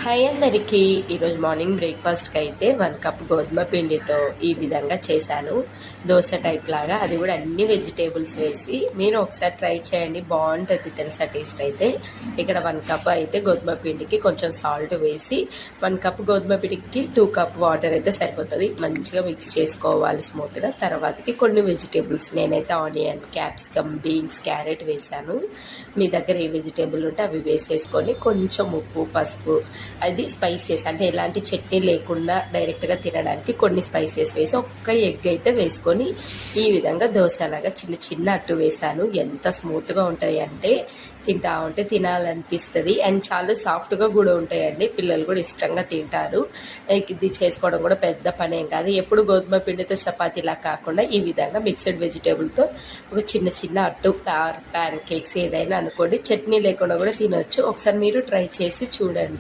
Hi అందరికీ. ఈరోజు morning బ్రేక్ఫాస్ట్కి అయితే 1 కప్ గోధుమ పిండితో ఈ విధంగా చేశాను. దోశ టైప్ లాగా, అది కూడా అన్ని వెజిటేబుల్స్ వేసి. మీరు ఒకసారి ట్రై చేయండి, బాగుంటుంది తెలుసా టేస్ట్ అయితే. ఇక్కడ 1 కప్ అయితే గోధుమ పిండికి కొంచెం సాల్ట్ వేసి 1 కప్ గోధుమ పిండికి 2 కప్ వాటర్ అయితే సరిపోతుంది. మంచిగా మిక్స్ చేసుకోవాలి స్మూత్గా. తర్వాతకి కొన్ని వెజిటేబుల్స్, నేనైతే ఆనియన్, క్యాప్సికమ్, బీన్స్, క్యారెట్ వేసాను. మీ దగ్గర ఏ వెజిటేబుల్ ఉంటే అవి వేసేసుకొని కొంచెం ఉప్పు, పసుపు, అది స్పైసెస్ అంటే ఎలాంటి చట్నీ లేకుండా డైరెక్ట్గా తినడానికి కొన్ని స్పైసెస్ వేసి ఒక్క ఎగ్ అయితే వేసుకొని ఈ విధంగా దోశలాగా చిన్న చిన్న అట్టు వేసాను. ఎంత స్మూత్గా ఉంటాయి అంటే తింటా ఉంటే తినాలనిపిస్తుంది. అండ్ చాలా సాఫ్ట్గా కూడా ఉంటాయండి, పిల్లలు కూడా ఇష్టంగా తింటారు. ఇది చేసుకోవడం కూడా పెద్ద పనేం కాదు. ఎప్పుడు గోధుమ పిండితో చపాతీలా కాకుండా ఈ విధంగా మిక్స్డ్ వెజిటేబుల్తో ఒక చిన్న చిన్న అట్టు, ప్యాన్ కేక్స్ ఏదైనా అనుకోండి, చట్నీ లేకుండా కూడా తినొచ్చు. ఒకసారి మీరు ట్రై చేసి చూడండి.